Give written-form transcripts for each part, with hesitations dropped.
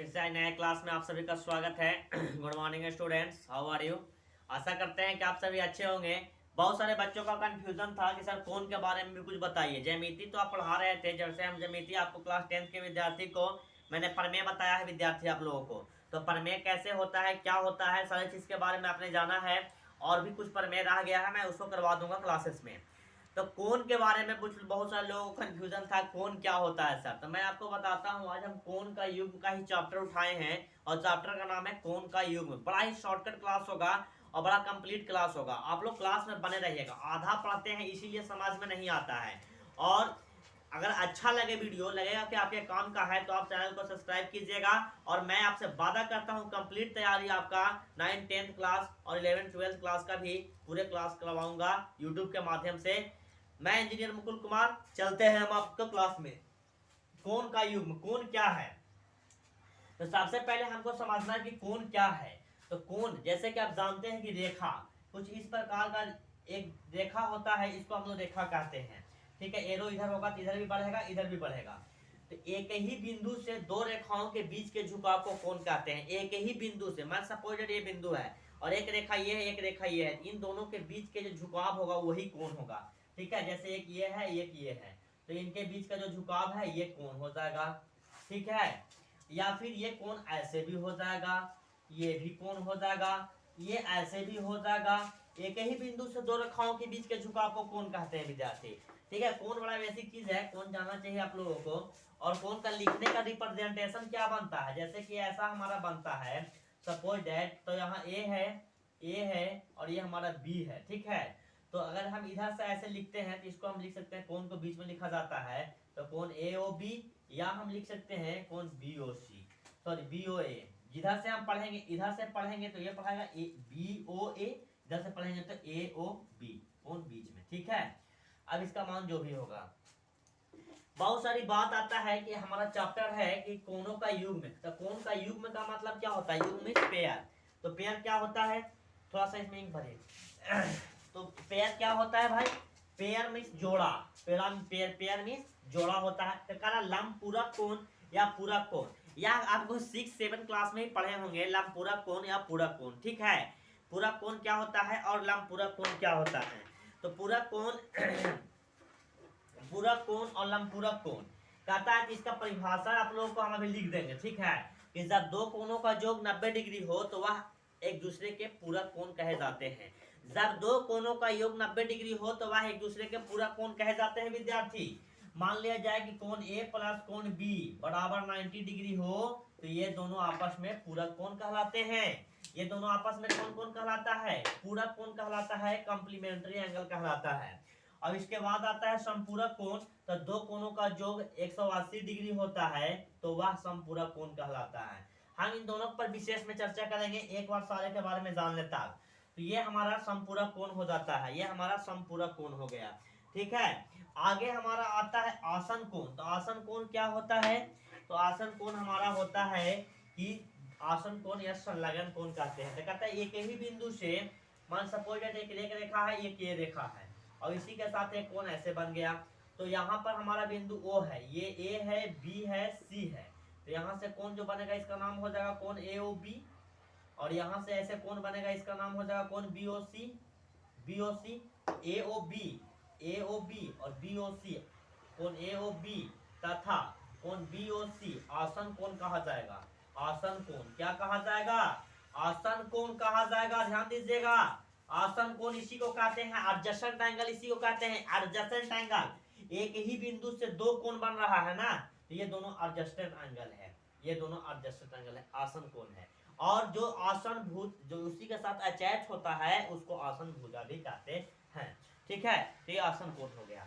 फिर से नए क्लास में आप सभी का स्वागत है। Good morning students, how are you. आशा करते हैं कि आप सभी अच्छे होंगे। बहुत सारे बच्चों का कंफ्यूजन था कि सर कोन के बारे में भी कुछ बताइए। ज्यामिति तो आप पढ़ा रहे थे, जैसे हम ज्यामिति आपको क्लास 10th के विद्यार्थी को मैंने प्रमेय बताया है विद्यार्थी आप लोगों को। तो प्रमेय कैसे होता है, क्या होता है, सारी चीज के बारे में आपने जाना है। और भी कुछ प्रमेय रह गया है, मैं उसको करवा दूंगा क्लासेस में। तो कोन के बारे में कुछ बहुत सारे लोगों को कंफ्यूजन था, कोन क्या होता है सर। तो मैं आपको बताता हूँ, आज हम कोन का युग्म का ही चैप्टर उठाए हैं और चैप्टर का नाम है कोन का युग्म। बड़ा ही शॉर्टकट क्लास होगा और बड़ा कंप्लीट क्लास होगा। आप लोग क्लास में बने रहिएगा। आधा पढ़ते हैं इसीलिए समझ में नहीं आता है। और अगर अच्छा लगे, वीडियो लगेगा कि आपके काम का है, तो आप चैनल को सब्सक्राइब कीजिएगा। और मैं आपसे वादा करता हूं कंप्लीट तैयारी आपका 9th 10th क्लास और 11th 12th क्लास का भी पूरे क्लास करवाऊंगा यूट्यूब के माध्यम से। मैं इंजीनियर मुकुल कुमार, चलते हैं हम आपको क्लास में। कोन का युग्म, कोन क्या है। तो सबसे पहले हमको समझना है कि कोन क्या है। तो कोन, जैसे कि आप जानते हैं कि रेखा कुछ इस प्रकार का एक रेखा होता है, इसको हम लोग रेखा कहते हैं। ठीक है, एरो इधर होगा तो इधर भी बढ़ेगा, इधर भी बढ़ेगा। तो एक ही बिंदु से दो रेखाओं के बीच के झुकाव को कोन कहते हैं। एक ही बिंदु से, मान सपोज ये बिंदु है और एक रेखा ये है, एक रेखा ये है, इन दोनों के बीच के जो झुकाव होगा वही कोन होगा। ठीक है, जैसे एक ये है, एक ये है, तो इनके बीच का जो झुकाव है ये कोन हो जाएगा। ठीक है, या फिर ये कोण ऐसे भी हो जाएगा, ये भी कोण हो जाएगा, ये ऐसे भी हो जाएगा। एक ही बिंदु से दो रेखाओं के बीच के झुकाव को कोण कहते हैं विद्यार्थी। ठीक है, कोण बड़ा बेसिक चीज है, कोण जानना चाहिए आप लोगों को। और कोण का लिखने का रिप्रेजेंटेशन क्या बनता है, जैसे कि ऐसा हमारा बनता है सपोज दैट। तो यहाँ ए है, ए है और ये हमारा बी है। ठीक है, तो अगर हम इधर से ऐसे लिखते हैं तो इसको हम लिख सकते हैं, कोण को बीच में लिखा जाता है तो कोण ए ओ बी, या हम लिख सकते हैं कोण बी ओ सी, सॉरी बी ओ ए। जिधर से हम पढ़ेंगे, इधर से पढ़ेंगे तो ये पढ़ेगा बी ओ ए, इधर से पढ़ेंगे तो ए ओ बी, कोण बीच में। ठीक है, अब इसका मान जो भी होगा। बहुत सारी बात आता है कि हमारा चैप्टर है कि कोणों का युग्म। तो कोण का युग्म का मतलब क्या होता है, युग्म मींस पेयर। तो पेयर क्या होता है, थोड़ा सा इसमें इंक भरिए। तो पेयर क्या होता है भाई, पेयर मींस जोड़ा, पेयर मींस जोड़ा होता है। तो कह लंब पूरक कोण या पूरक कोण, या आपको 6 7 क्लास में ही पढ़े होंगे लंब पूरक कोण या पूरक कोण। ठीक है, पूरक कोण क्या होता है और लंब पूरक कोण क्या होता है। तो पूरक कोण पूरक कोण और लंब पूरक कोण कहता है कि इसका परिभाषा आप लोगों को हम अभी लिख देंगे। ठीक है, कि जब दो कोणों का योग 90 डिग्री हो तो वह एक दूसरे के पूरक कोण कहे जाते हैं। जब दो कोणों का योग 90 डिग्री हो तो वह एक दूसरे के पूरक कोण कहे जाते हैं विद्यार्थी। मान लिया जाए कि कोण ए प्लस कोण बी बराबर 90 डिग्री हो, तो ये दोनों आपस में पूरक कोण कहलाते हैं। ये दोनों आपस में कौन कौन कहलाता है, पूरक कोण कहलाता है, कॉम्प्लीमेंट्री एंगल कहलाता है। अब इसके बाद आता है समपूरक कोण। तो दो कोणों का योग 180 डिग्री होता है तो वह समपूरक कोण कहलाता है। हम इन दोनों पर विशेष में चर्चा करेंगे, एक बार सारे के बारे में जान लेता। तो ये हमारा समपूरक कोण हो जाता है, ये हमारा समपूरक कोण हो गया। ठीक है, आगे हमारा आता है आसन कोण। तो आसन कोण क्या होता है, तो आसन कोण हमारा होता है कि आसन कोण या संलग्न कोण कहते हैं। तो कहता है एक ही बिंदु से, मान सपोज एक रेखा है, एक ये रेखा है और इसी के साथ एक कोण ऐसे बन गया। तो यहाँ पर हमारा बिंदु O है, ये A है, B है, C है। तो यहाँ से कोण जो बनेगा इसका नाम हो जाएगा कोण AOB। और यहाँ से ऐसे कोण बनेगा, इसका नाम हो जाएगा कोण BOC, BOC। AOB और BOC, कोण AOB तथा कोण BOC आसन कोण कहा जाएगा। आसन कोण क्या कहा जाएगा, आसन कोण कहा जाएगा, ध्यान दीजिएगा। आसन कोण इसी को कहते हैं, एडजेसेंट एंगल इसी को कहते हैं, एडजेसेंट एंगल। एक ही बिंदु से दो कोण बन रहा है ना, तो ये दोनों एडजेसेंट एंगल है, ये दोनों एडजेसेंट एंगल है, आसन कोण है। और जो आसन भुज जो उसी के साथ अटैच होता है उसको आसन भुजा भी कहते हैं। ठीक है, तो ये आसन कोण हो गया।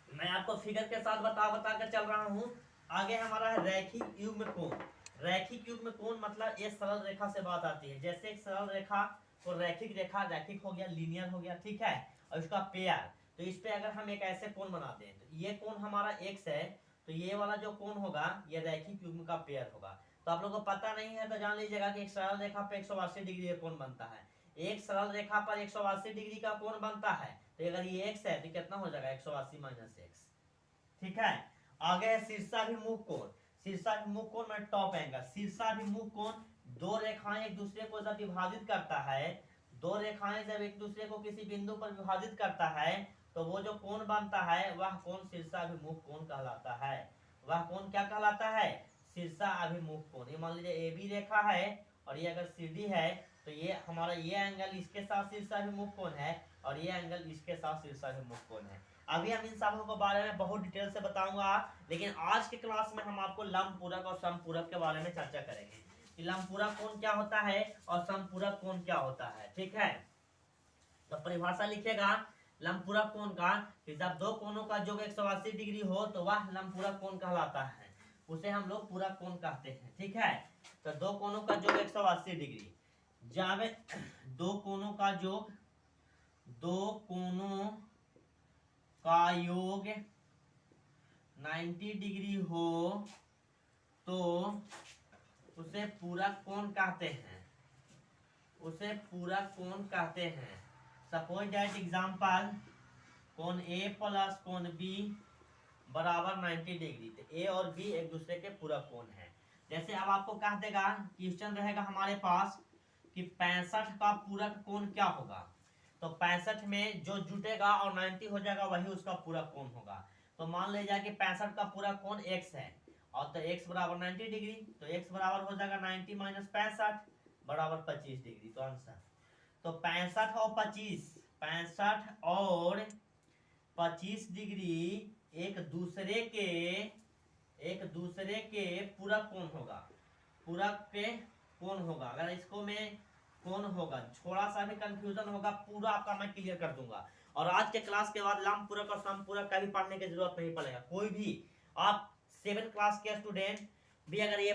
मैं आपको फिगर के साथ बता कर चल रहा हूं। आगे हमारा है रैखिक युग्म कोण। रैखिक युग्म कोण मतलब एक सरल रेखा से बात आती है, जैसे एक सरल रेखा को रैखिक रेखा, रैखिक हो गया, लीनियर हो गया। ठीक है, और इसका पेयर, तो इस पे अगर हम एक ऐसे कोण बनाते हैं तो ये कोण हमारा x है, तो ये वाला जो कोण होगा ये रैखिक युग्म का पेयर होगा। तो आप लोगों को पता नहीं है तो जान लीजिएगा कि एक सरल रेखा पे 180 डिग्री का कोण बनता है। एक सरल रेखा पर 180 डिग्री का कोण बनता है, तो अगर ये x है तो कितना हो जाएगा 180 माइनस एक्स। ठीक है, आगे है शीर्षाभिमुख कोण। शीर्षाभिमुख कोण में टॉप एंगल, शीर्षाभिमुख कोण दो रेखाएं एक दूसरे को जब विभाजित करता है, दो रेखाएं जब एक दूसरे को किसी बिंदु पर विभाजित करता है तो वो जो कोण बनता है वह कोण शीर्षाभिमुख कोण कहलाता है। वह कोण क्या कहलाता है, शीर्षाभिमुख कोण। ये मान लीजिए ए बी रेखा है और ये अगर सी डी है तो ये हमारा ये एंगल इसके साथ शीर्षाभिमुख कोण है और ये एंगल इसके साथ शीर्षाभिमुख कोण है। अभी हम इन सबों के बारे में बहुत डिटेल से बताऊंगा, लेकिन आज के क्लास में हम आपको लंबपूरक और समपूरक के बारे में चर्चा करेंगे कि लंबपूरक कोण क्या होता है और समपूरक कोण क्या होता है। ठीक है, तो परिभाषा लिखेगा लंबपूरक कोण का कि जब दो कोणों का योग 180 डिग्री हो तो वह लंबपूरक कोण कहलाता है, उसे हम लोग पूरक कोण कहते हैं। ठीक है, तो दो कोणों का योग 180 डिग्री, जब दो कोणों का योग, दो कोणों का योग 90 डिग्री हो तो उसे पूरक कोण कहते हैं, उसे पूरक कोण कहते हैं। सपोज दैट एग्जांपल कोण ए प्लस कोण बी बराबर 90 डिग्री, तो ए और बी एक दूसरे के पूरक कोण है। जैसे अब आपको कह देगा, क्वेश्चन रहेगा हमारे पास कि 65 का पूरक कोण क्या होगा, तो 65 में जो जुटेगा और 90 हो जाएगा वही उसका पूरक कोण होगा। तो मान लीजिए कि 65 का पूरक कोण x है और तो x बराबर 90 डिग्री, तो x बराबर हो जाएगा 90 माइनस 65 बराबर 25 डिग्री। तो आंसर तो 65 और 25, 65 और 25 डिग्री एक दूसरे के पूरक कोण होगा, पूरक के कोण होगा। अगर इसको में कोण होगा, थोड़ा सा भी कंफ्यूजन होगा पूरा आपका मैं क्लियर कर दूंगा। और आज के क्लास के बाद लंबपूरक और समपूरक का भी पढ़ने की जरूरत नहीं पड़ेगा। कोई भी आप 7 क्लास के स्टूडेंट भी अगर ये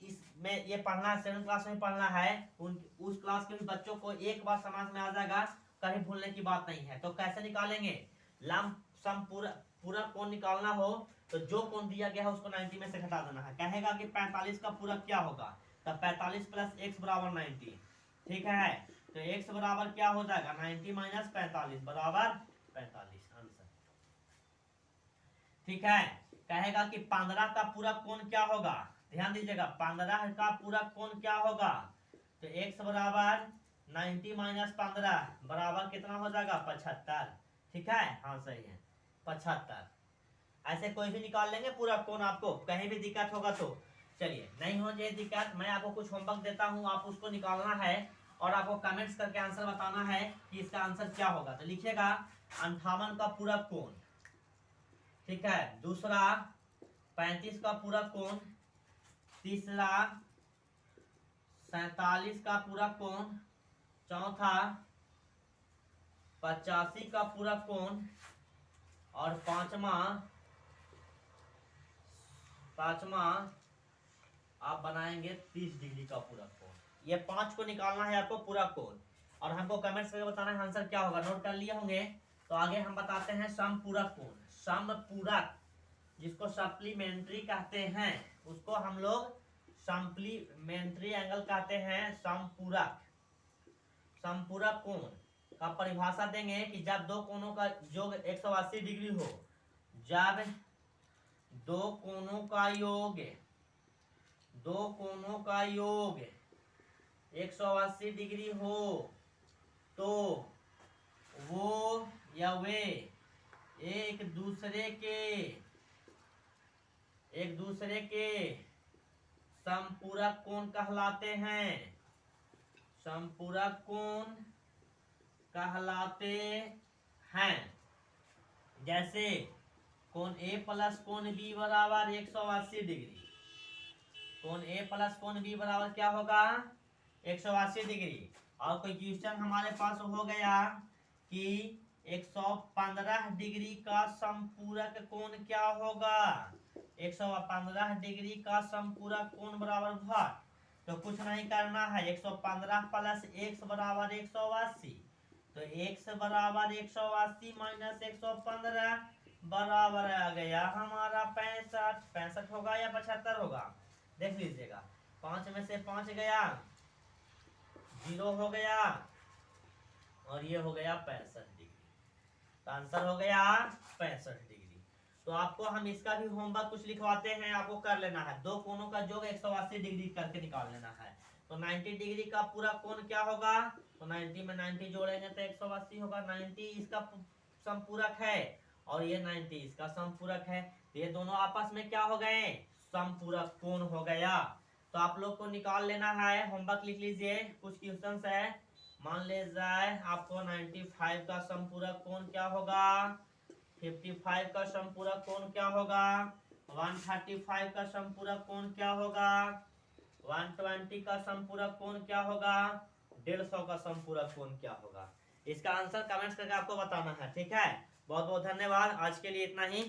इसमें ये पढ़ना है, 7 क्लास में पढ़ना है, उस क्लास के भी बच्चों को एक बार समझ में आ जाएगा, कहीं भूलने की बात नहीं है। तो कैसे निकालेंगे, लंब पूरक कोण निकालना हो तो जो कोण दिया गया है उसको 90 में से घटा देना है। कहेगा कि 45 का पूरक क्या होगा, तब 45 प्लस x बराबर 90। ठीक है, तो x बराबर क्या हो जाएगा 90 माइनस 45 बराबर 45 आंसर। ठीक है, कहेगा कि 15 का पूरक कोण क्या होगा, ध्यान दीजिएगा 15 का पूरक कोण क्या होगा, तो x बराबर 90 माइनस 15 बराबर कितना हो जाएगा 75। ठीक है, हाँ सही है 75। ऐसे कोई भी निकाल लेंगे पूरा कोण, आपको कहीं भी दिक्कत होगा तो चलिए, नहीं हो जाए दिक्कत, मैं आपको कुछ होमवर्क देता हूं, आप उसको निकालना है और आपको कमेंट्स करके आंसर बताना है कि इसका आंसर क्या होगा। तो लिखिएगा 58 का पूरक कोण, ठीक है, दूसरा 35 का पूरक कोण, तीसरा 47 का पूरक कोण, चौथा 85 का पूरक कोण और पांचवा आप बनाएंगे 30 डिग्री का पूरक कोण। ये 5 को निकालना है आपको पूरक कोण और हमको कमेंट्स करके बताना है आंसर क्या होगा। नोट कर लिए होंगे, तो आगे हम बताते हैं समपूरक कोण। समपूरक जिसको सप्लीमेंट्री कहते हैं उसको हम लोग सप्लीमेंट्री एंगल कहते हैं। समपूरक कोण का परिभाषा देंगे कि जब दो कोणों का योग 180 डिग्री हो, जब दो कोणों का योग 180 डिग्री हो तो वो या वे एक दूसरे के समपूरक कोण कहलाते हैं, समपूरक कोण कहलाते हैं। जैसे कोण ए प्लस कोण बी बराबर 180 डिग्री, कोण ए प्लस कोण बी बराबर क्या होगा 180 डिग्री। और कोई क्वेश्चन हमारे पास हो गया कि 115 डिग्री का समपूरक कोण क्या होगा, 115 डिग्री का समपूरक कोण बराबर भाग, तो कुछ नहीं करना है, 115 प्लस x बराबर 180, तो x बराबर 180 माइनस 115 बराबर आ गया हमारा 65। 65 होगा या 75 होगा, देख लीजिएगा, 5 में से 5 गया, 0 हो गया और ये हो गया 65 डिग्री। तो आंसर हो गया 65 डिग्री। तो आपको हम इसका भी होमवर्क कुछ लिखवाते हैं, आपको कर लेना है। दो कोनों का योग 180 डिग्री करके निकाल लेना है। तो 90 डिग्री का पूरा कोण क्या होगा, तो 90 में 90 जोड़ेंगे तो 180 होगा। 90 इसका समपूरक है और ये 90 इसका समपूरक है, तो ये दोनों आपस में क्या हो गए, समपूरक कोण हो गया। तो आप लोग को निकाल लेना है, होमवर्क लिख लीजिए। कुछ क्वेश्चन है, मान ले जाए आपको 95 का समपूरक कोण क्या होगा, 55 का समपूरक कोण क्या होगा, 135 का समपूरक कोण क्या होगा, 120 का समपूरक कोण क्या होगा, 150 का समपूरक कोण क्या होगा। इसका आंसर कमेंट्स करके आपको बताना है, ठीक है। बहुत बहुत धन्यवाद, आज के लिए इतना ही।